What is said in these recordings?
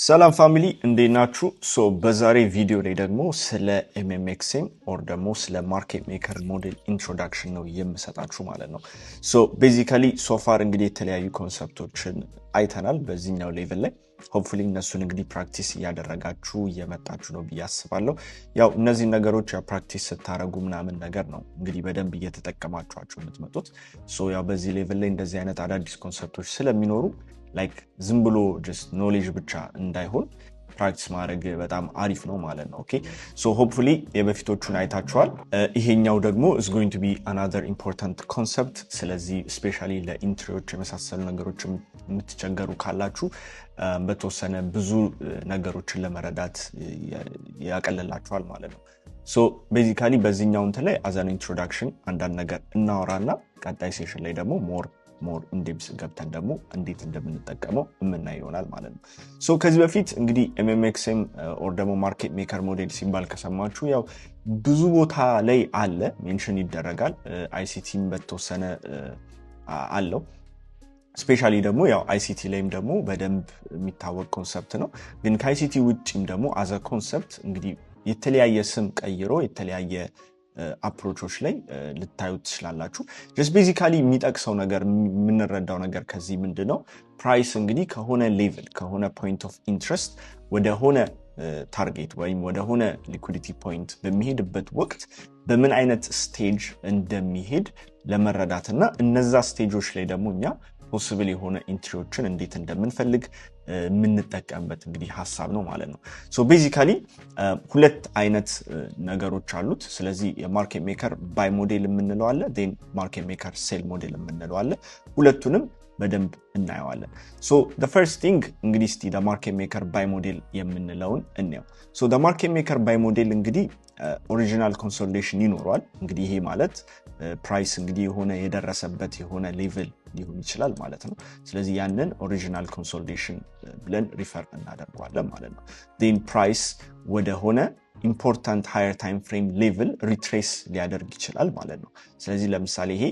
ሰላም ፋሚሊ እንዴት ናችሁ? በዛሬ ቪዲዮ ላይ ደግሞ ስለ MMXM ኦር ደግሞ ስለ ማርኬት ሜከር ሞዴል ኢንትሮዳክሽን ነው የምሰጣችሁ ማለት ነው። ቤዚካሊ ሶፋር እንግዲህ የተለያዩ ኮንሰፕቶችን አይተናል በዚህኛው ሌቭል ላይ ሆፕፉሊ እነሱን እንግዲህ ፕራክቲስ እያደረጋችሁ እየመጣችሁ ነው ብዬ አስባለሁ። ያው እነዚህ ነገሮች ፕራክቲስ ስታረጉ ምናምን ነገር ነው እንግዲህ በደንብ እየተጠቀማችኋቸው የምትመጡት። ያው በዚህ ሌቭል ላይ እንደዚህ አይነት አዳዲስ ኮንሰፕቶች ስለሚኖሩ ላይክ ዝም ብሎ just knowledge ብቻ እንዳይሆን ፕራክቲስ ማድረግ በጣም አሪፍ ነው ማለት ነው። ኦኬ ሆፕፉሊ የበፊቶቹን አይታችኋል። ይሄኛው ደግሞ is going to be another important concept። ስለዚህ ስፔሻሊ ለኢንትሪዎች የመሳሰሉ ነገሮች የምትቸገሩ ካላችሁ በተወሰነ ብዙ ነገሮችን ለመረዳት ያቀልላችኋል ማለት ነው። ቤዚካሊ በዚህኛው እንትን ላይ as an introduction አንዳንድ ነገር እናወራና ቀጣይ ሴሽን ላይ ደግሞ ሞር ኢንዴፕስ ገብተን ደግሞ እንዴት እንደምንጠቀመው የምናይ ይሆናል ማለት ነው። ከዚህ በፊት እንግዲህ MMXM ኦር ደግሞ ማርኬት ሜከር ሞዴል ሲባል ከሰማችሁ ያው ብዙ ቦታ ላይ አለ ሜንሽን ይደረጋል። ICTም በተወሰነ አለው። ስፔሻሊ ደግሞ ያው ICT ላይም ደግሞ በደንብ የሚታወቅ ኮንሰፕት ነው። ግን ከICT ውጪም ደግሞ አዘ ኮንሰፕት እንግዲህ የተለያየ ስም ቀይሮ የተለያየ አፕሮቾች ላይ ልታዩት ትችላላችሁ። just basically የሚጠቅሰው ነገር የምንረዳው ነገር ከዚህ ምንድነው ፕራይስ እንግዲህ ከሆነ ሌቭል ከሆነ ፖይንት ኦፍ ኢንትረስት ወደ ሆነ ታርጌት ወይም ወደ ሆነ ሊኩዊዲቲ ፖይንት በሚሄድበት ወቅት በምን አይነት ስቴጅ እንደሚሄድ ለመረዳትና እነዛ ስቴጆች ላይ ደግሞ እኛ ፖሲብል የሆነ ኢንትሪዎችን እንዴት እንደምንፈልግ የምንጠቀምበት እንግዲህ ሐሳብ ነው ማለት ነው። ቤዚካሊ ሁለት አይነት ነገሮች አሉት። ስለዚህ የማርኬት ሜከር ባይ ሞዴል የምንለው አለ ዴን ማርኬት ሜከር ሴል ሞዴል የምንለው አለ። ሁለቱንም በደንብ እናየዋለን። the first thing እንግዲህ እስቲ the market maker buy model የምንለውን እንየው። the market maker buy model እንግዲህ ኦሪጂናል ኮንሶሊዴሽን ይኖረዋል። እንግዲህ ይሄ ማለት ፕራይስ እንግዲህ የሆነ የደረሰበት የሆነ ሌቭል ሊሆን ይችላል ማለት ነው። ስለዚህ ያንን ኦሪጂናል ኮንሶሊዴሽን ብለን ሪፈር እናደርጋለን ማለት ነው። then ፕራይስ ወደ ሆነ ኢምፖርታንት ሃየር ታይም ፍሬም ሌቭል ሪትሬስ ሊያደርግ ይችላል ማለት ነው። ስለዚህ ለምሳሌ ይሄ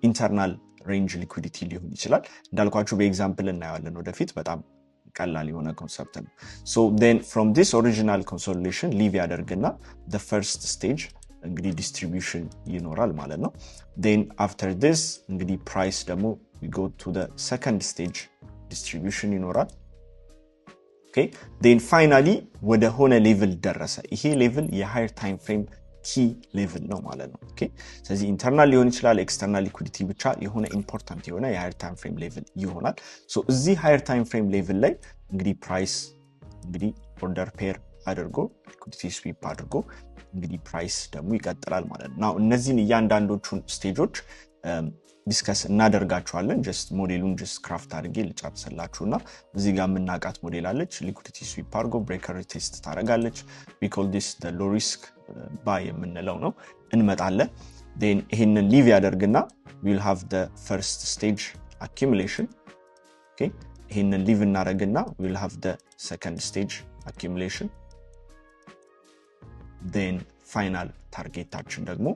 ኢንተርናል ሬንጅ ሊኩዊዲቲ ሊሆን ይችላል። እንዳልኳችሁ በኤግዛምፕል እናየዋለን ወደፊት በጣም ቀላል የሆነ ኮንሰፕት ነው። then from this original consolidation ሊቭ ያደርግና the first stage እንግዲህ ዲስትሪቢዩሽን ይኖራል ማለት ነው። then after this እንግዲህ ፕራይስ ደግሞ we go to the second stage distribution ይኖራል። okay then finally ወደ ሆነ ሌቭል ደረሰ። ይሄ ሌቭል የሃየር ታይም ፍሬም ኪ ሌቭል ነው ማለት ነው። ኦኬ ስለዚህ ኢንተርናል ሊሆን ይችላል ኤክስተርናል ሊኩዊዲቲ ብቻ የሆነ ኢምፖርታንት የሆነ የሃየር ታይም ፍሬም ሌቭል ይሆናል። እዚህ ሃየር ታይም ፍሬም ሌቭል ላይ እንግዲህ ፕራይስ እንግዲህ ኦርደር ፔር አድርጎ ሊኩዊዲቲ ስዊፕ አድርጎ እንግዲህ ፕራይስ ደግሞ ይቀጥላል ማለት ነው። እነዚህን እያንዳንዶቹን ስቴጆች ዲስከስ እናደርጋቸዋለን። ጀስት ሞዴሉን ጀስት ክራፍት አድርጌ ልጨርስላችሁና እዚህ ጋር የምናውቃት ሞዴል አለች። ሊኩዊዲቲ ስዊፕ አድርጎ ብሬከር ቴስት ታደርጋለች። we call this the low risk buy የምንለው ነው። እንመጣለን then ይሄንን ሊቭ ያደርግና we'll have the first stage accumulation okay ይሄንን ሊቭ እናደርግና we'll have the second stage accumulation then final ታርጌታችን ደግሞ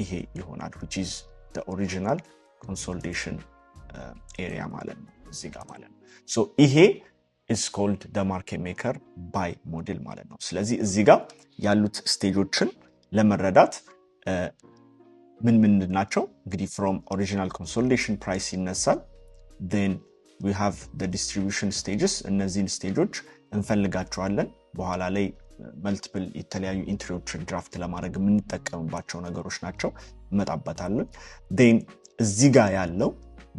ይሄ ይሆናል which is the original consolidation area ማለት ነው እዚህ ጋር ማለት ነው። ይሄ is called the market maker buy model ማለት ነው። ስለዚህ እዚህ ጋር ያሉት ስቴጆችን ለመረዳት ምን ናቸው እንግዲህ from original consolidation price ይነሳል then we have the distribution stages። እነዚህን ስቴጆች እንፈልጋቸዋለን በኋላ ላይ መልቲፕል የተለያዩ ኢንትሪዎችን ድራፍት ለማድረግ የምንጠቀምባቸው ነገሮች ናቸው መጣበታለን። then እዚህ ጋር ያለው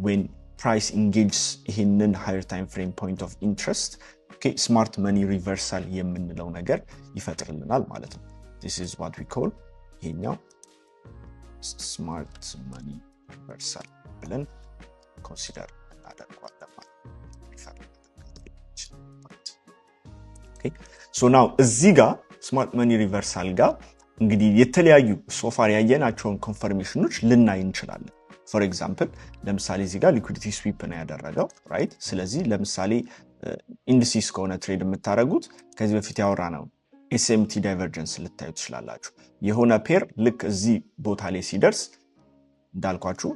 when price engages ይሄንን higher time frame point of interest okay smart money reversal የምንለው ነገር ይፈጥርልናል ማለት ነው። this is what we call ይሄኛው smart money reversal ብለን consider እናደርጋለን ማለት ነው። okay now እዚህ ጋር smart money reversal ጋር እንግዲህ የተለያዩ ሶፋር ያየናቸውን ኮንፈርሜሽኖች ልናይ እንችላለን። for example ለምሳሌ እዚህ ጋር liquidity sweep ነው ያደረገው right። ስለዚህ ለምሳሌ ኢንዲሲስ ከሆነ ትሬድ የምታደርጉት ከዚህ በፊት ያወራነው SMT ዳይቨርጀንስ ልታዩ ትችላላችሁ። የሆነ ፔር ልክ እዚህ ቦታ ላይ ሲደርስ እንዳልኳችሁ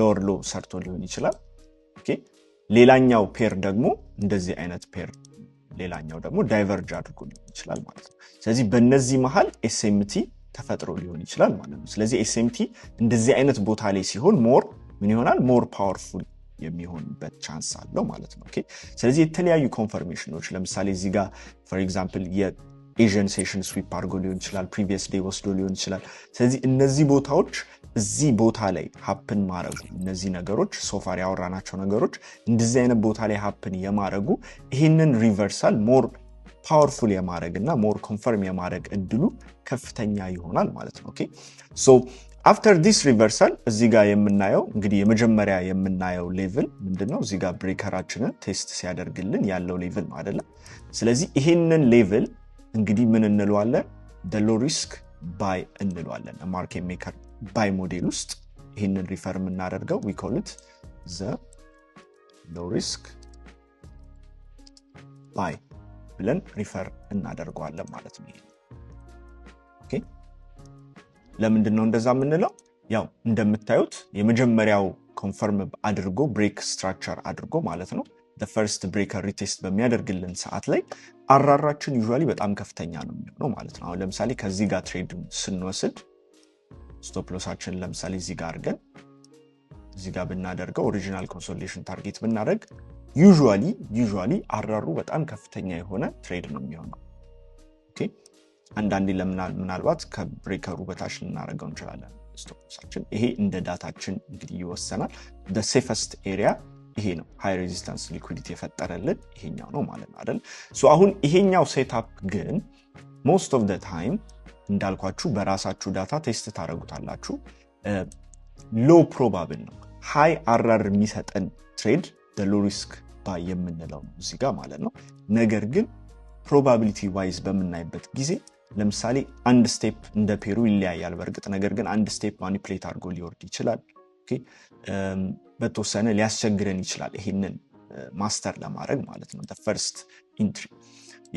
ሎር ሎ ሰርቶ ሊሆን ይችላል። ኦኬ ሌላኛው ፔር ደግሞ እንደዚህ አይነት ፔር ሌላኛው ደግሞ ዳይቨርጅ አድርጎ ሊሆን ይችላል ማለት ነው ስለዚህ በእነዚህ መሃል SMT ተፈጥሮ ሊሆን ይችላል ማለት ነው ስለዚህ SMT እንደዚህ አይነት ቦታ ላይ ሲሆን ሞር ምን ይሆናል ሞር ፓወርፉል የሚሆንበት ቻንስ አለው ማለት ነው ኦኬ ስለዚህ የተለያዩ ኮንፈርሜሽኖች ለምሳሌ እዚህ ጋር ፎር ኤግዛምፕል የኤዥን ሴሽን ስዊፕ አድርጎ ሊሆን ይችላል ፕሪቪየስ ዴይ ወስዶ ሊሆን ይችላል ስለዚህ እነዚህ ቦታዎች እዚህ ቦታ ላይ ሃፕን ማረጉ እነዚህ ነገሮች ሶፋር ያወራናቸው ነገሮች እንደዚህ አይነት ቦታ ላይ ሃፕን የማረጉ ይሄንን ሪቨርሳል ሞር ፓወርፉል የማረግና ሞር ኮንፈርም የማረግ እድሉ ከፍተኛ ይሆናል ማለት ነው ኦኬ ሶ after this reversal እዚህ ጋር የምናየው እንግዲህ የመጀመሪያ የምናየው ሌቭል ምንድነው እዚህ ጋር ብሬከራችንን ቴስት ሲያደርግልን ያለው ሌቭል ነው አይደለ ስለዚህ ይሄንን ሌቭል እንግዲህ ምን እንለዋለን the low risk buy እንለዋለን ማርኬት ሜከር ባይ ሞዴል ውስጥ ይሄንን ሪፈር የምናደርገው we call it the low risk buy ብለን ሪፈር እናደርገዋለን ማለት ነው ኦኬ ለምንድነው እንደዛ የምንለው ያው እንደምታዩት የመጀመሪያው ኮንፈርም አድርጎ ብሬክ ስትራክቸር አድርጎ ማለት ነው the first breaker retest በሚያደርግልን ሰዓት ላይ አራራችን ዩዥዋሊ በጣም ከፍተኛ ነው የሚሆነው ማለት ነው አሁን ለምሳሌ ከዚህ ጋር ትሬድ ስንወስድ ስቶፕ ሎሳችን ለምሳሌ እዚህ ጋር አድርገን እዚህ ጋር ብናደርገው ኦሪጂናል ኮንሶሊዴሽን ታርጌት ብናደርግ ዩዥዋሊ አራሩ በጣም ከፍተኛ የሆነ ትሬድ ነው የሚሆነው ኦኬ አንዳንዴ ምናልባት ከብሬከሩ በታች እናደርገው እንችላለን ስቶፕ ሎሳችን ይሄ እንደ ዳታችን እንግዲህ ይወሰናል the safest area ይሄ ነው ሃይ ሬዚስታንስ ሊኩዊዲቲ የፈጠረልን ይሄኛው ነው ማለት ነው አይደል ሶ አሁን ይሄኛው ሴትአፕ ግን most of the time እንዳልኳችሁ በራሳችሁ ዳታ ቴስት ታረጉታላችሁ ሎ ፕሮባብል ነው ሃይ አራር የሚሰጠን ትሬድ the low risk buy የምንለው ነው እዚህ ጋር ማለት ነው ነገር ግን ፕሮባቢሊቲ ዋይዝ በመናይበት ጊዜ ለምሳሌ አንድ ስቴፕ እንደ ፔሩ ይለያያል በርግጥ ነገር ግን አንድ ስቴፕ ማኒፑሌት አድርጎ ሊወርድ ይችላል ኦኬ በተወሰነ ሊያስቸግረን ይችላል ይሄንን ማስተር ለማድረግ ማለት ነው the first entry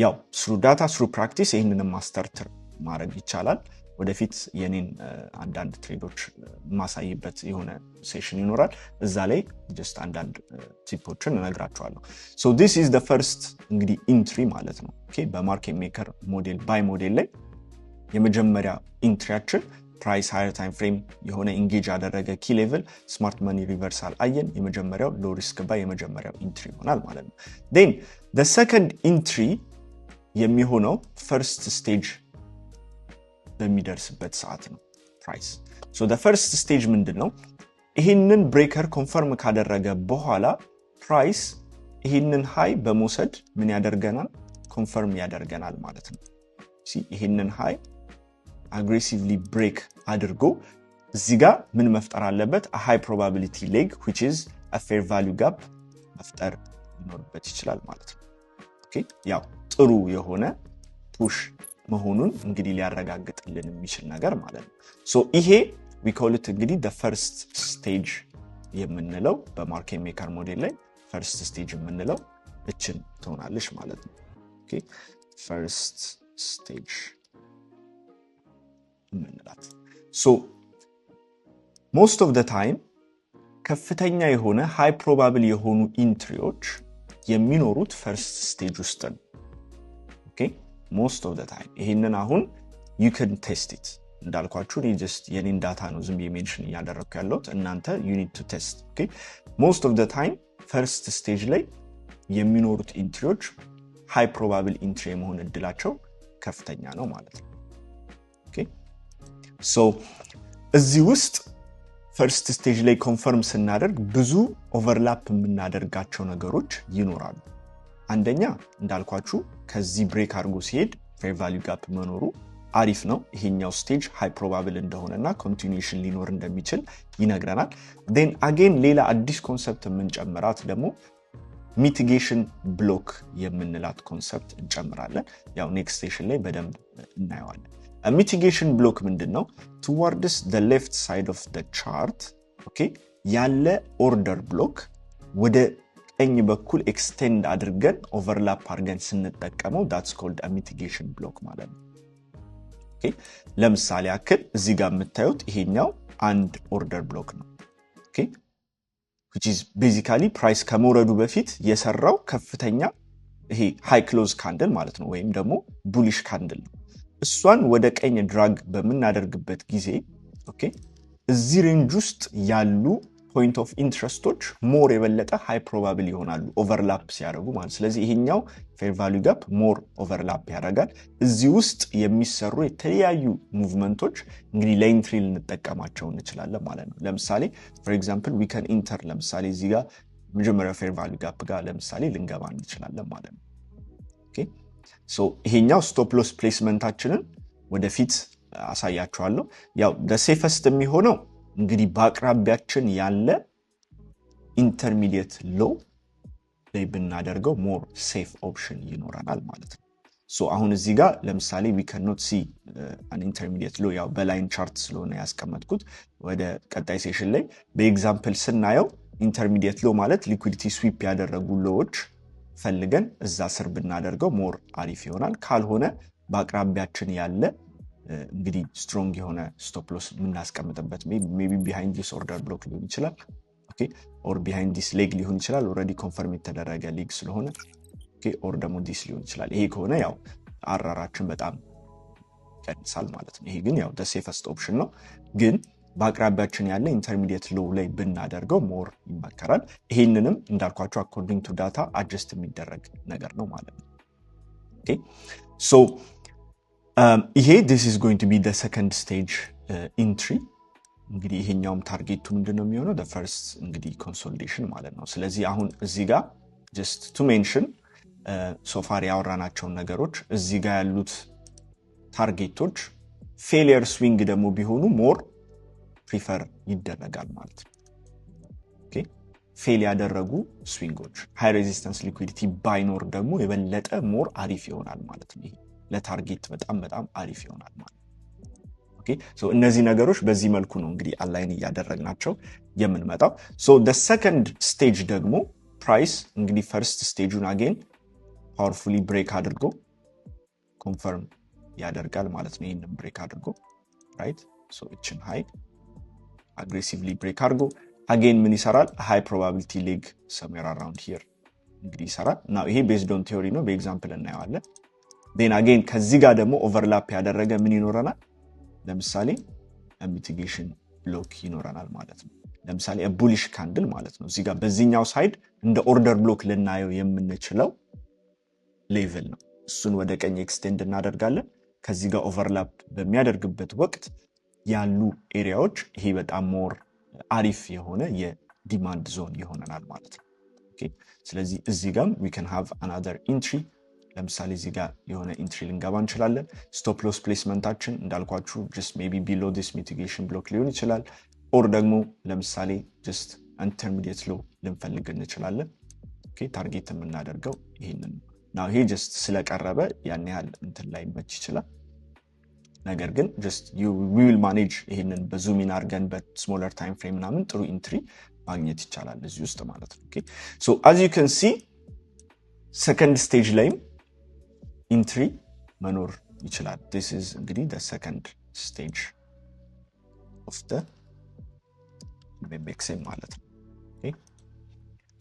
ያው through data through practice ይሄንን ማስተር ማድረግ ይቻላል ወደፊት የኔን አንዳንድ ትሬዶች ማሳይበት የሆነ ሴሽን ይኖራል እዛ ላይ just አንዳንድ ቲፖችን እነግራችኋለሁ so this is the first እንግዲህ entry ማለት ነው ኦኬ በማርኬት ሜከር ሞዴል ባይ ሞዴል ላይ የመጀመሪያ ኢንትሪያችን ፕራይስ ሃየር ታይም ፍሬም የሆነ ኢንጌጅ ያደረገ ኪ ሌቭል ስማርት ማኒ ሪቨርሳል አየን የመጀመሪያው ሎ ሪስክ ባይ የመጀመሪያው ኢንትሪ ይሆናል ማለት ነው then the second entry የሚሆነው first stage በሚደርስበት ሰዓት ነው ፕራይስ so the first stage ምንድነው ይሄንን ብሬከር ኮንፈርም ካደረገ በኋላ ፕራይስ ይሄንን ሃይ በመውሰድ ምን ያደርገናል ኮንፈርም ያደርገናል ማለት ነው ይሄንን ሃይ aggressively break አድርጎ እዚህ ጋር ምን መፍጠር አለበት a high probability leg which is a fair value gap መፍጠር ይኖርበት ይችላል ማለት ነው ኦኬ ያው ጥሩ የሆነ ፑሽ መሆኑን እንግዲህ ሊያረጋግጥልን የሚችል ነገር ማለት ነው so ይሄ we call it እንግዲህ the first stage የምንለው በማርኬት ሜከር ሞዴል ላይ first stage የምንለው እችን ትሆናለች ማለት ነው ኦኬ first stage ምንላት so most of the time ከፍተኛ የሆነ high probable የሆኑ ኢንትሪዎች የሚኖሩት first stage ውስጥ ነው okay most of the time ይሄንን አሁን you can test it እንዳልኳችሁ እኔ just የኔን ዳታ ነው ዝም ሜንሽን ያደረኩ ያለሁት እናንተ you need to test okay most of the time first stage ላይ የሚኖሩት ኢንትሪዎች high probable entry የመሆን እድላቸው ከፍተኛ ነው ማለት ነው okay so እዚህ ውስጥ first stage ላይ ኮንፈርም ስናደርግ ብዙ ኦቨርላፕ የምናደርጋቸው ነገሮች ይኖራሉ አንደኛ እንዳልኳችሁ ከዚህ ብሬክ አድርጎ ሲሄድ fair value gap መኖሩ አሪፍ ነው ይሄኛው ስቴጅ ሃይ ፕሮባብል እንደሆነና ኮንቲኒዩዌሽን ሊኖር እንደሚችል ይነግረናል then again ሌላ አዲስ ኮንሰፕት የምንጨምራት ደግሞ ሚቲጌሽን ብሎክ የምንላት ኮንሰፕት እንጨምራለን ያው ኔክስት ሴሽን ላይ በደንብ እናየዋለን a mitigation block ምንድነው towards the left side of the chart okay ያለ ኦርደር ብሎክ ወደ ቀኝ በኩል ኤክስቴንድ አድርገን ኦቨርላፕ አድርገን ስንጠቀመው that's called a mitigation block ማለት ነው okay ለምሳሌ አክል እዚህ ጋር የምታዩት ይሄኛው አንድ ኦርደር ብሎክ ነው okay which is basically price ከመውረዱ በፊት የሰራው ከፍተኛ ይሄ ሃይ ክሎዝ ካንድል ማለት ነው ወይም ደግሞ ቡሊሽ ካንድል ነው እሷን ወደ ቀኝ ድራግ በምናደርግበት ጊዜ ኦኬ እዚህ ሬንጅ ውስጥ ያሉ ፖይንት ኦፍ ኢንትረስቶች ሞር የበለጠ ሃይ ፕሮባብል ይሆናሉ ኦቨርላፕ ሲያደርጉ ማለት ስለዚህ ይሄኛው ፌር ቫልዩ ጋፕ ሞር ኦቨርላፕ ያደርጋል እዚህ ውስጥ የሚሰሩ የተለያዩ ሙቭመንቶች እንግዲህ ለኢንትሪ ልንጠቀማቸው እንችላለን ማለት ነው ለምሳሌ ፎር ኤግዛምፕል ዊ ካን ኢንተር ለምሳሌ እዚህ ጋር መጀመሪያ ፌር ቫልዩ ጋፕ ጋር ለምሳሌ ልንገባ እንችላለን ማለት ነው ኦኬ ሶ ይሄኛው ስቶፕ ሎስ ፕሌስመንታችንን ወደፊት አሳያችኋለሁ ያው the safest የሚሆነው እንግዲህ በአቅራቢያችን ያለ ኢንተርሚዲየት ሎ ላይ ብናደርገው ሞር ሴፍ ኦፕሽን ይኖረናል ማለት ነው ሶ አሁን እዚህ ጋር ለምሳሌ we cannot see an intermediate low ያው በላይን ቻርት ስለሆነ ያስቀመጥኩት ወደ ቀጣይ ሴሽን ላይ በኤግዛምፕል ስናየው ኢንተርሚዲየት ሎ ማለት ሊኩዊዲቲ ስዊፕ ያደረጉ ሎዎች ፈልገን እዛ ስር ብናደርገው ሞር አሪፍ ይሆናል ካልሆነ በአቅራቢያችን ያለ እንግዲህ ስትሮንግ የሆነ ስቶፕ ሎስ ምናስቀምጥበት ሜቢ ቢሃይንድ ዲስ ኦርደር ብሎክ ሊሆን ይችላል ኦኬ ኦር ቢሃይንድ ዲስ ሌግ ሊሆን ይችላል ኦሬዲ ኮንፈርም የተደረገ ሌግ ስለሆነ ኦኬ ኦር ደግሞ ዲስ ሊሆን ይችላል ይሄ ከሆነ ያው አራራችን በጣም ይቀንሳል ማለት ነው ይሄ ግን ያው the safest option ነው ግን በአቅራቢያችን ያለ ኢንተርሚዲየት ሎው ላይ ብናደርገው ሞር ይመከራል ይሄንንም እንዳልኳችሁ according to data adjust የሚደረግ ነገር ነው ማለት ነው ኦኬ so ይሄ this is going to be the second stage entry እንግዲህ ይሄኛውም ታርጌቱ ምንድነው የሚሆነው the first እንግዲህ consolidation ማለት ነው ስለዚህ አሁን እዚህ ጋር just to mention so far ያወራናቸው ነገሮች እዚህ ጋር ያሉት ታርጌቶች failure swing ደግሞ ቢሆኑ ሞር ፕሪፈር ይደረጋል ማለት ነው ኦኬ ፌል ያደረጉ ስዊንጎች ሃይ ሬዚስተንስ ሊኩዊዲቲ ባይኖር ደግሞ የበለጠ ሞር አሪፍ ይሆናል ማለት ነው ይሄ ለታርጌት በጣም አሪፍ ይሆናል ማለት ኦኬ ሶ እነዚህ ነገሮች በዚህ መልኩ ነው እንግዲህ አላይን ያደረግናቸው የምንመጣው ሶ the second stage ደግሞ ፕራይስ እንግዲህ first stage-ን again powerfully break አድርጎ confirm ያደርጋል ማለት ነው ይሄንን ብሬክ አድርጎ right so እችን ሃይ aggressively break አድርጎ again ምን ይሰራል high probability leg somewhere around here እንግዲህ ይሰራል now ይሄ based on theory ነው በኤግዛምፕል እናየዋለን then again ከዚህ ጋር ደግሞ overlap ያደረገ ምን ይኖረናል ለምሳሌ mitigation block ይኖረናል ማለት ነው ለምሳሌ a bullish candle ማለት ነው እዚህ ጋር በዚህኛው ሳይድ እንደ order block ልናየው የምንችለው ሌቭል ነው እሱን ወደ ቀኝ ኤክስቴንድ እናደርጋለን ከዚህ ጋር overlap በሚያደርግበት ወቅት ያሉ ኤሪያዎች ይሄ በጣም ሞር አሪፍ የሆነ የዲማንድ ዞን ይሆነናል ማለት ነው ኦኬ ስለዚህ እዚህ ጋር we can have another entry ለምሳሌ እዚህ ጋር የሆነ ኢንትሪ ልንገባ እንችላለን ስቶፕ ሎስ ፕሌስመንታችን እንዳልኳችሁ just maybe below this mitigation block ሊሆን ይችላል ኦር ደግሞ ለምሳሌ just intermediate low ልንፈልግ እንችላለን ኦኬ ታርጌት የምናደርገው ይሄንን now ይሄ just ስለቀረበ ያን ያህል እንትን ላይ መች ይችላል ነገር ግን just we will manage ይሄንን በዙም ኢን አድርገን በስሞለር ታይም ፍሬም ምናምን ጥሩ ኢንትሪ ማግኘት ይቻላል እዚህ ውስጥ ማለት ነው ኦኬ so as you can see second stage ላይ ኢንትሪ መኖር ይችላል this is እንግዲህ the second stage of the MMXM ማለት ነው ኦኬ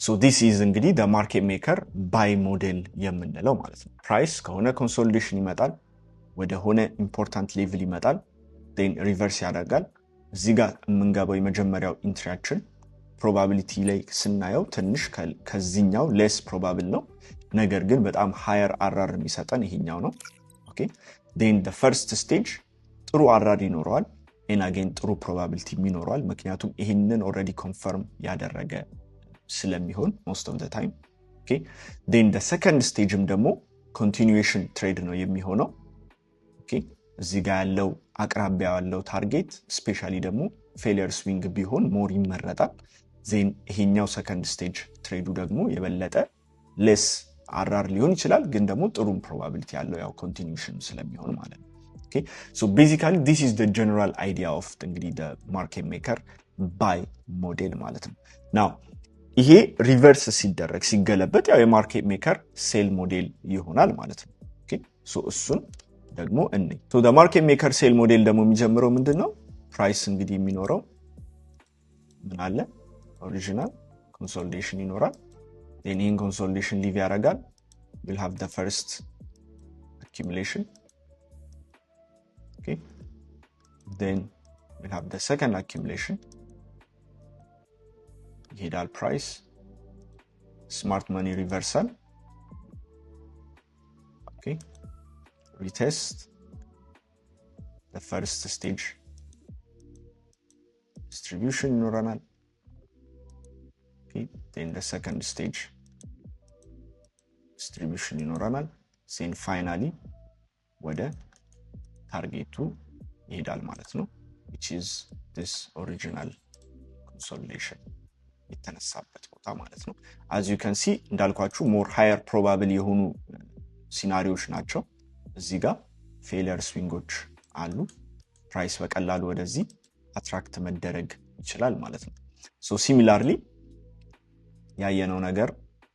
so this is እንግዲህ the market maker buy model የምንለው ማለት ነው ፕራይስ ከሆነ ኮንሶሊዴሽን ይመጣል ወደ ሆነ ኢምፖርታንት ሌቭል ይመጣል then ሪቨርስ ያደርጋል እዚህ ጋር የምንገባው የመጀመሪያው ኢንትሪያችን ፕሮባቢሊቲ ላይ ስናየው ትንሽ ከዚህኛው less probable ነው ነገር ግን በጣም higher RR የሚሰጠን ይሄኛው ነው ኦኬ then the first stage ጥሩ RR ይኖረዋል and again ጥሩ probability ይኖረዋል ምክንያቱም ይሄንን already confirm ያደረገ ስለሚሆን most of the time okay then the second stageም ደግሞ continuation trade ነው የሚሆነው okay እዚህ ጋር ያለው አቅራቢያ ያለው ታርጌት ስፔሻሊ ደግሞ ፌሊየር ስዊንግ ቢሆን ሞር ይመረጣል then ይሄኛው second stage ትሬዱ ደግሞ የበለጠ less RR ሊሆን ይችላል ግን ደግሞ ጥሩ probability ያለው ያው continuation ስለሚሆን ማለት ነው okay so basically this is the general idea of እንግዲህ the market maker buy model ማለት ነው now ይሄ ሪቨርስ ሲደረግ ሲገለበጥ ያው የማርኬት ሜከር ሴል ሞዴል ይሆናል ማለት ነው ኦኬ ሶ እሱን ደግሞ እንይ ሶ the market maker sell model ደግሞ የሚጀምረው ምንድነው ፕራይስ እንግዲህ የሚኖረው ምን አለ ኦሪጂናል ኮንሶሊዴሽን ይኖራል then in consolidation ሊቭ ያደርጋል we'll have the first accumulation. Okay, then we'll have the second accumulation. Hidal price, smart money reversal. Okay, retest the first stage distribution ይኖረናል. Okay, then the second stage distribution ይኖረናል. then finally ወደ ታርጌቱ ይሄዳል ማለት ነው, which is this original consolidation የተነሳበት ቦታ ማለት ነው. as you can see እንዳልኳችሁ more higher probable የሆኑ ሲናሪዮች ናቸው እዚህ ጋር ፌሊየር ስዊንጎች አሉ ፕራይስ በቀላሉ ወደዚህ አትራክት መደረግ ይችላል ማለት ነው so similarly ያየነው ነገር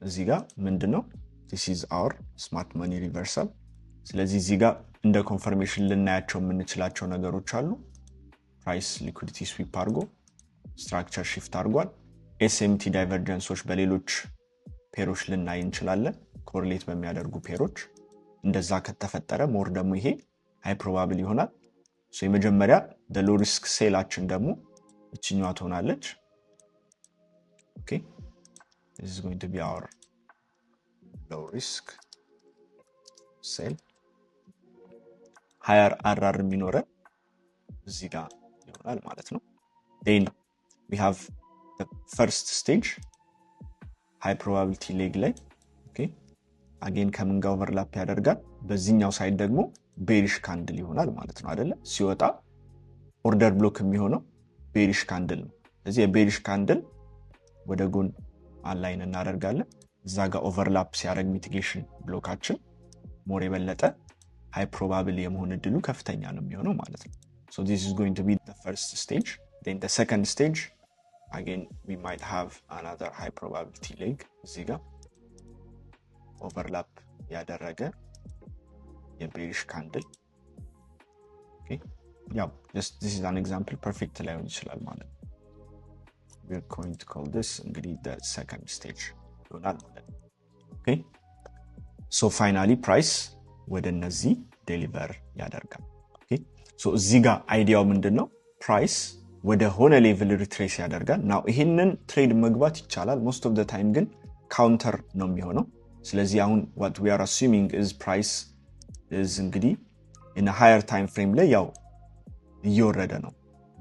እዚህ ጋር ምንድነው this is our smart money reversal ስለዚህ እዚህ ጋር እንደ ኮንፈርሜሽን ልናያቸው የምንችላቸው ነገሮች አሉ ፕራይስ ሊኩዊዲቲ ስዊፕ አድርጎ ስትራክቸር ሺፍት አድርጓል SMT ዳይቨርጀንሶች በሌሎች ፔሮች ልናይ እንችላለን ኮሪሌት በሚያደርጉ ፔሮች እንደዛ ከተፈጠረ ሞር ደግሞ ይሄ ሃይ ፕሮባብል ይሆናል so የመጀመሪያ the low risk ሴላችን ደግሞ እቺኛዋ ትሆናለች okay this is going to be our low risk sale higher RR የሚኖረን እዚህ ጋር ይሆናል ማለት ነው then we have the first stage high probability leg ላይ okay again ከምን ጋር ኦቨርላፕ ያደርጋል በዚህኛው ሳይድ ደግሞ ቤሪሽ ካንድል ይሆናል ማለት ነው አይደለ ሲወጣ ኦርደር ብሎክ የሚሆነው ቤሪሽ ካንድል ነው ስለዚህ የቤሪሽ ካንድል ወደ ጎን አላይን እናደርጋለን እዛ ጋር ኦቨርላፕ ሲያደርግ ሚቲጌሽን ብሎካችን ሞር የበለጠ ሃይ ፕሮባብል የመሆን እድሉ ከፍተኛ ነው የሚሆነው ማለት ነው so this is going to be the first stage then the second stage again we might have another high probability leg እዚህ ጋር overlap ያደረገ የቤሪሽ ካንድል okay yeah just this is an example perfect ላይሆን ይችላል ማለት ነው we're going to call this እንግዲህ the second stage ይሆናል ማለት ነው okay so finally price ወደ እነዚህ ዴሊቨር ያደርጋል okay so እዚህ ጋር አይዲያው ምንድነው price ወደ ሆነ ሌቭል ሪትሬስ ያደርጋል now ይሄንን ትሬድ መግባት ይቻላል most of the time ግን ካውንተር ነው የሚሆነው ስለዚህ አሁን what we are assuming is price is እንግዲህ in a higher time frame ላይ ያው እየወረደ ነው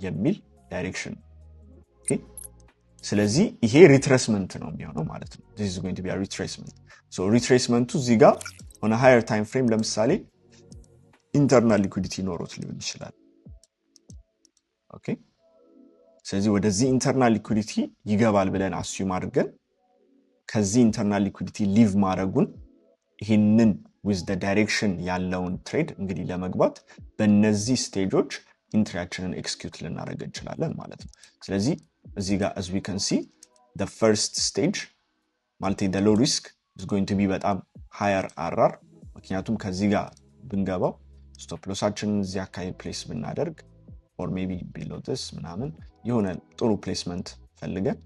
የሚል ዳይሬክሽን okay ስለዚህ ይሄ ሪትሬስመንት ነው የሚሆነው ማለት ነው this is going to be a retracement so retracement እዚህ ጋር on a higher time frame ለምሳሌ internal liquidity ኖሮት ሊሆን ይችላል okay ስለዚህ ወደዚህ internal liquidity ይገባል ብለን assume አድርገን ከዚህ internal liquidity leave ማድረጉን ይሄንን with the direction ያለውን ትሬድ እንግዲህ ለመግባት በእነዚህ ስቴጆች ኢንትሪያችንን ኤክስኪዩት ልናደርግ እንችላለን ማለት ነው ስለዚህ እዚህ ጋር as we can see the first stage ማለት the low risk is going to be በጣም higher RR ምክንያቱም ከዚህ ጋር ብንገባው ስቶፕ ሎሳችንን እዚህ አካባቢ ፕሌስ ብናደርግ or maybe below this ምናምን የሆነ ጥሩ ፕሌስመንት ፈልገን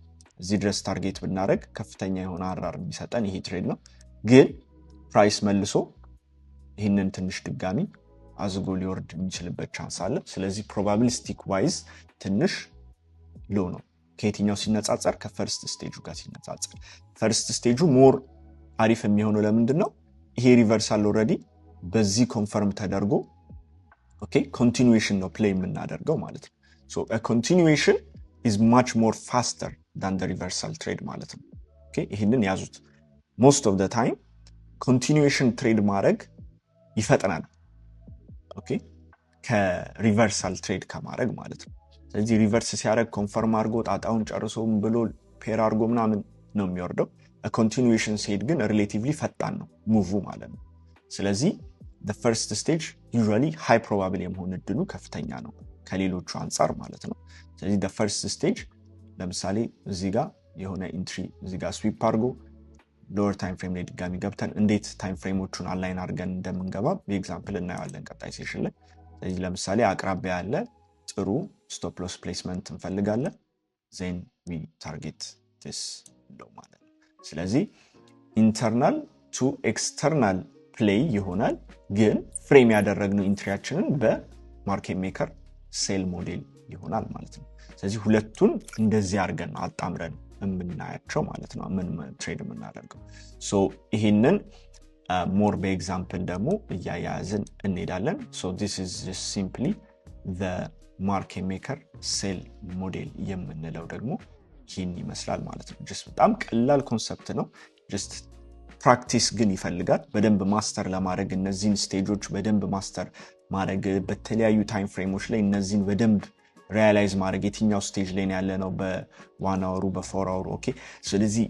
እዚህ ድረስ ታርጌት ብናደርግ ከፍተኛ የሆነ RR የሚሰጠን ይሄ ትሬድ ነው ግን ፕራይስ መልሶ ይሄንን ትንሽ ድጋሚ አዝጎ ሊወርድ የሚችልበት ቻንስ አለ ስለዚህ probabilistic wise ትንሽ ሎ ነው ከየትኛው ሲነጻጸር ከፈርስት ስቴጁ ጋር ሲነጻጸር ፈርስት ስቴጁ ሞር አሪፍ የሚሆነው ለምንድነው ይሄ ሪቨርሳል ኦሬዲ በዚህ ኮንፈርም ተደርጎ ኦኬ ኮንቲኒዩዌሽን ነው ፕሌይ የምናደርገው ማለት ነው so a continuation is much more faster than the reversal trade ማለት ነው ኦኬ ይሄንን ያዙት most of the time continuation trade ማድረግ ይፈጥናል ኦኬ ከሪቨርሳል ትሬድ ከማድረግ ማለት ነው ስለዚህ ሪቨርስ ሲያደርግ ኮንፈርም አድርጎ ጣጣውን ጨርሶም ብሎ ፔር አድርጎ ምናምን ነው የሚወርደው continuation ሲሄድ ግን relatively ፈጣን ነው ሙቭ ማለት ነው ስለዚህ the first stage usually high probable የመሆን እድሉ ከፍተኛ ነው ከሌሎቹ አንፃር ማለት ነው ስለዚህ the first stage ለምሳሌ እዚህ ጋር የሆነ ኢንትሪ እዚህ ጋር ስዊፕ አድርጎ lower time frame ላይ ድጋሚ ገብተን እንዴት ታይም ፍሬሞቹን አላይን አድርገን እንደምንገባ በኤግዛምፕል እናያለን ቀጣይ ሴሽን ላይ ስለዚህ ለምሳሌ አቅራቢያ ያለ ጥሩ ስቶፕ ሎስ ፕሌስመንት እንፈልጋለን then we target this low ማለት ነው ስለዚህ ኢንተርናል to external play ይሆናል ግን ፍሬም ያደረግነው ኢንትሪያችንን በማርኬት ሜከር ሴል ሞዴል ይሆናል ማለት ነው ስለዚህ ሁለቱን እንደዚህ አድርገን አጣምረን የምናያቸው ማለት ነው ምን ትሬድ የምናደርገው ሶ ይሄንን more በኤግዛምፕል ደግሞ እያያዝን እንሄዳለን so this is just simply the market maker sell model የምንለው ደግሞ ይህን ይመስላል ማለት ነው just በጣም ቀላል ኮንሰፕት ነው just ፕራክቲስ ግን ይፈልጋል በደንብ ማስተር ለማድረግ እነዚህን ስቴጆች በደንብ ማስተር ማድረግ በተለያዩ ታይም ፍሬሞች ላይ እነዚህን በደንብ ሪያላይዝ ማድረግ የትኛው ስቴጅ ላይ ያለ ነው በ1 hour በ4 hour ኦኬ ስለዚህ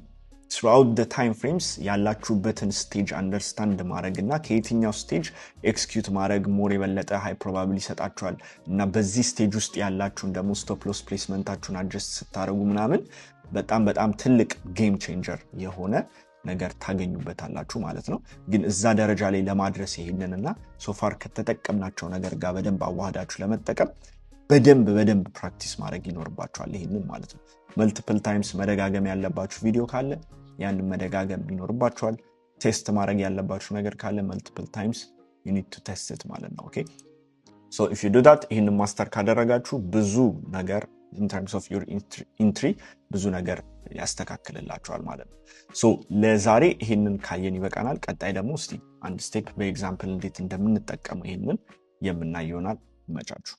throughout the time frames ያላችሁበትን ስቴጅ አንደርስታንድ ማድረግና ከየትኛው ስቴጅ ኤክስኪዩት ማድረግ ሞር የበለጠ ሃይ ፕሮባቢሊ ይሰጣችኋል እና በዚህ ስቴጅ ውስጥ ያላችሁን ደግሞ ስቶፕ ሎስ ፕሌስመንታችሁን አድጀስት ስታደርጉ ምናምን በጣም ትልቅ ጌም ቼንጀር የሆነ ነገር ታገኙበታላችሁ ማለት ነው ግን እዛ ደረጃ ላይ ለማድረስ ይሄንንና ሶፋር ከተጠቀምናቸው ነገር ጋር በደንብ አዋህዳችሁ ለመጠቀም በደንብ ፕራክቲስ ማድረግ ይኖርባችኋል ይሄንን ማለት ነው መልቲፕል ታይምስ መደጋገም ያለባችሁ ቪዲዮ ካለ ያንን መደጋገም ይኖርባችኋል ቴስት ማድረግ ያለባችሁ ነገር ካለ መልቲፕል ታይምስ you need to test it ማለት ነው okay so if you do that ይሄንን ማስተር ካደረጋችሁ ብዙ ነገር in terms of your entry ብዙ ነገር ያስተካክልላችኋል ማለት ነው so ለዛሬ ይሄንን ካየን ይበቃናል ቀጣይ ደግሞ እስቲ አንድ ስቴፕ በኤግዛምፕል እንዴት እንደምንጠቀመው ይሄንን የምናየው ይሆናል መጫችሁ